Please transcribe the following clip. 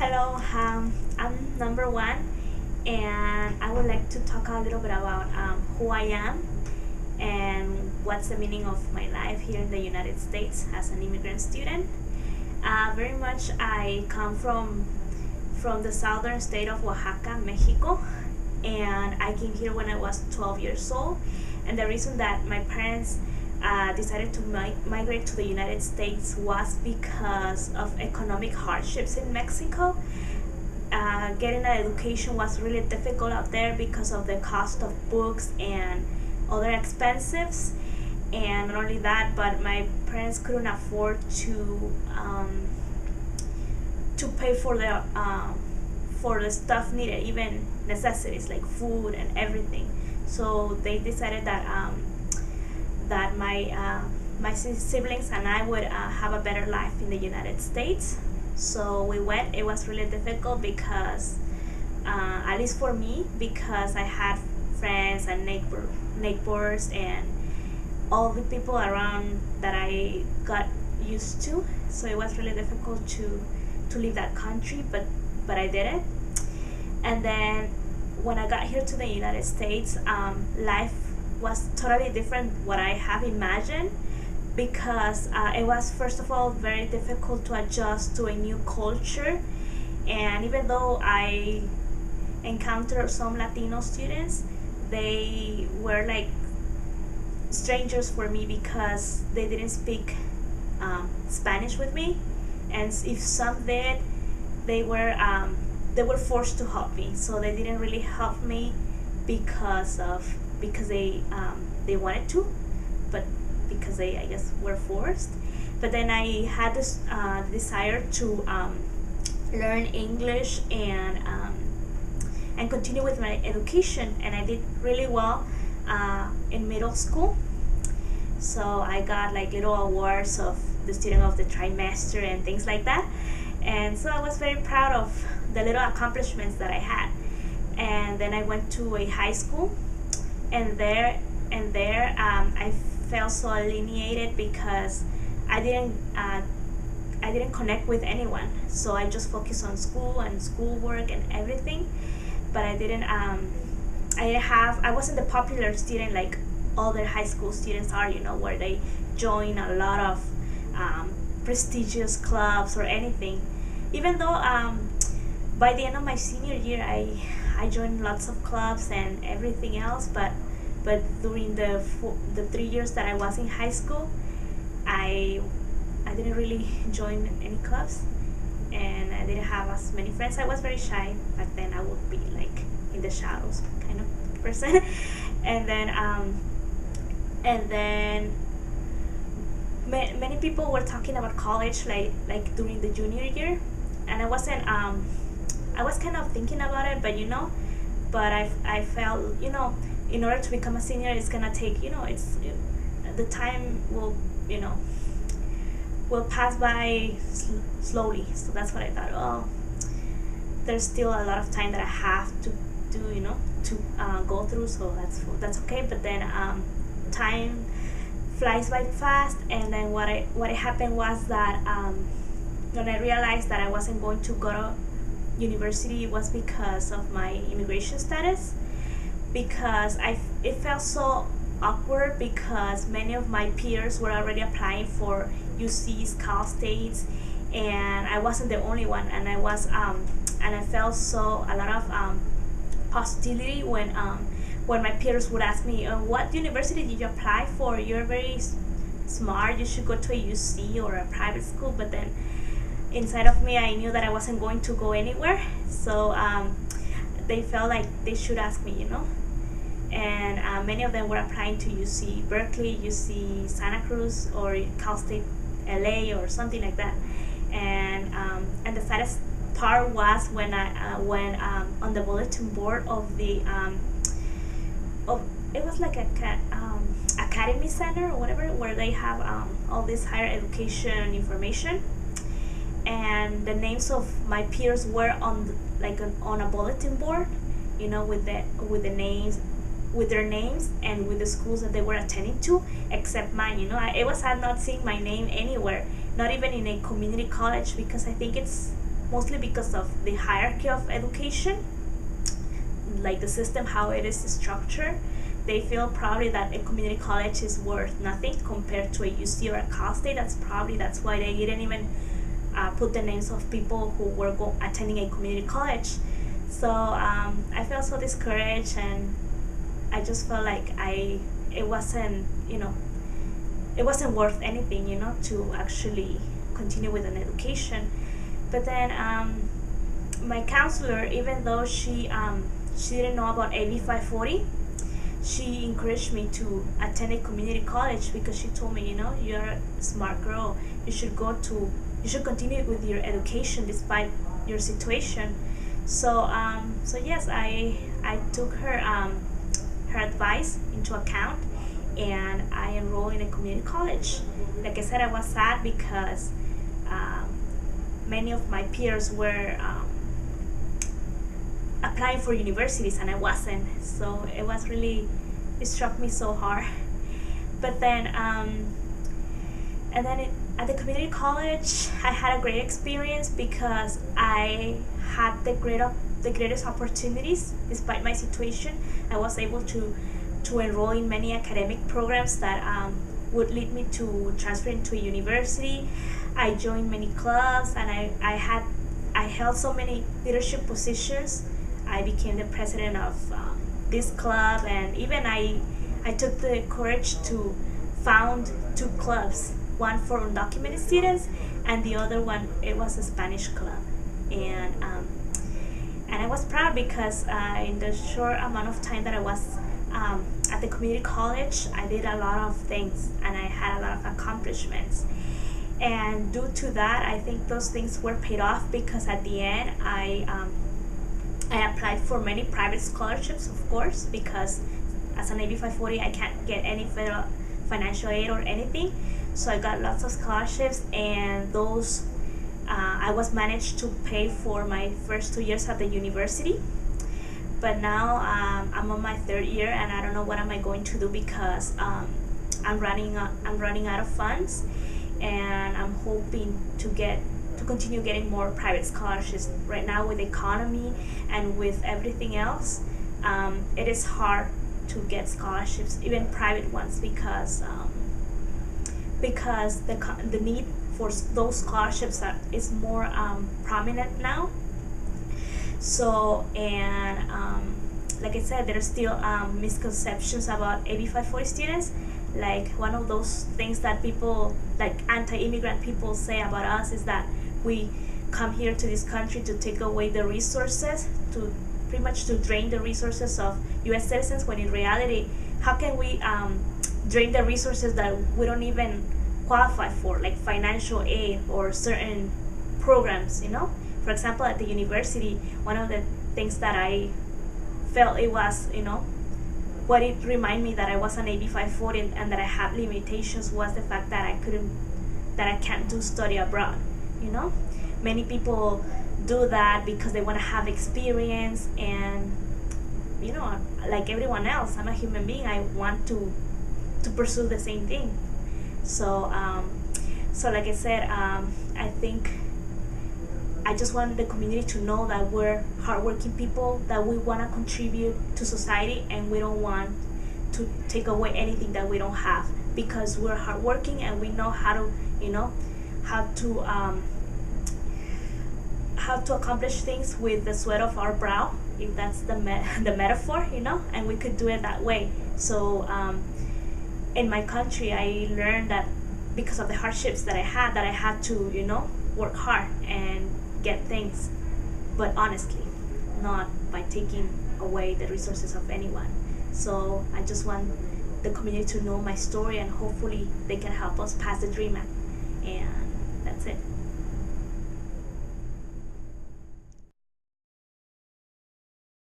Hello, I'm number one, and I would like to talk a little bit about who I am and what's the meaning of my life here in the United States as an immigrant student. Very much, I come from the southern state of Oaxaca, Mexico, and I came here when I was 12 years old. And the reason that my parents decided to migrate to the United States was because of economic hardships in Mexico. Getting an education was really difficult out there because of the cost of books and other expenses. And not only that, but my parents couldn't afford to pay for the stuff needed, even necessities like food and everything. So they decided that my siblings and I would have a better life in the United States. So we went. It was really difficult because, at least for me, because I had friends and neighbors and all the people around that I got used to. So it was really difficult to leave that country, but I did it. And then when I got here to the United States, life was totally different what I have imagined, because it was, first of all, very difficult to adjust to a new culture. And even though I encountered some Latino students, they were like strangers for me because they didn't speak Spanish with me, and if some did, they were forced to help me. So they didn't really help me because they wanted to, but because they, I guess, were forced. But then I had this desire to learn English and continue with my education, and I did really well in middle school. So I got like little awards of the student of the trimester and things like that. And so I was very proud of the little accomplishments that I had. And then I went to a high school, and there I felt so alienated because I didn't connect with anyone. So I just focused on school and schoolwork and everything, but I wasn't the popular student like other high school students are, where they join a lot of prestigious clubs or anything. Even though by the end of my senior year, I joined lots of clubs and everything else, but during the 3 years that I was in high school, I didn't really join any clubs, and I didn't have as many friends. I was very shy back then. I would be like in the shadows kind of person. And then many people were talking about college like during the junior year, and I wasn't I was kind of thinking about it, but I felt, in order to become a senior, it's gonna take, the time will pass by slowly. So that's what I thought. Oh, there's still a lot of time that I have to do, to go through. So that's okay. But then time flies by fast, and then what happened was that when I realized that I wasn't going to go to university, was because of my immigration status, because it felt so awkward because many of my peers were already applying for UCs, Cal States, and I wasn't the only one. And I felt a lot of hostility when my peers would ask me, what university did you apply for? You're very smart, you should go to a UC or a private school. But then inside of me, I knew that I wasn't going to go anywhere. So they felt like they should ask me, and many of them were applying to UC Berkeley, UC Santa Cruz, or Cal State LA, or something like that. And the saddest part was when on the bulletin board of the it was like academy center or whatever, where they have all this higher education information, and the names of my peers were on a bulletin board, with their names and with the schools that they were attending to, except mine. It was sad not seeing my name anywhere, not even in a community college, because I think it's mostly because of the hierarchy of education, like the system, how it is structured. They feel probably that a community college is worth nothing compared to a UC or a Cal State. That's why they didn't even put the names of people who were attending a community college. So I felt so discouraged, and I just felt like it wasn't worth anything, to actually continue with an education. But then my counselor, even though she didn't know about AB 540, she encouraged me to attend a community college because she told me, you're a smart girl. You should continue with your education despite your situation. So yes, I took her advice into account, and I enrolled in a community college. Like I said, I was sad because many of my peers were applying for universities and I wasn't. So it struck me so hard. But then at the community college, I had a great experience because I had the greatest opportunities despite my situation. I was able to enroll in many academic programs that would lead me to transfer into a university. I joined many clubs, and I held so many leadership positions. I became the president of this club, and even I took the courage to found 2 clubs, one for undocumented students and the other one, it was a Spanish club. And I was proud because in the short amount of time that I was at the community college, I did a lot of things and I had a lot of accomplishments. And due to that, I think those things were paid off because at the end, I applied for many private scholarships, of course, because as an AB 540, I can't get any federal financial aid or anything. So I got lots of scholarships, and those I was managed to pay for my first 2 years at the university. But now I'm on my 3rd year, and I don't know what am I going to do because I'm running out of funds, and I'm hoping to continue getting more private scholarships. Right now, with the economy and with everything else, it is hard to get scholarships, even private ones, because the need for those scholarships is more prominent now. So, and like I said, there's still misconceptions about AB 540 students. Like, one of those things that people, like anti-immigrant people, say about us is that we come here to this country to take away the resources, to pretty much to drain the resources of U.S. citizens, when in reality, how can we drain the resources that we don't even qualify for, like financial aid or certain programs, For example, at the university, one of the things that I felt it was, what it reminded me that I was an AB 540 and that I had limitations was the fact that I can't do study abroad, Many people do that because they want to have experience, and, like everyone else, I'm a human being, I want to pursue the same thing. So, like I said, I think I just want the community to know that we're hardworking people, that we want to contribute to society, and we don't want to take away anything that we don't have, because we're hardworking and we know how to, how to accomplish things with the sweat of our brow, if that's the metaphor, and we could do it that way. So in my country, I learned that because of the hardships that I had to, work hard and get things, but honestly, not by taking away the resources of anyone. So I just want the community to know my story, and hopefully they can help us pass the dream, and that's it.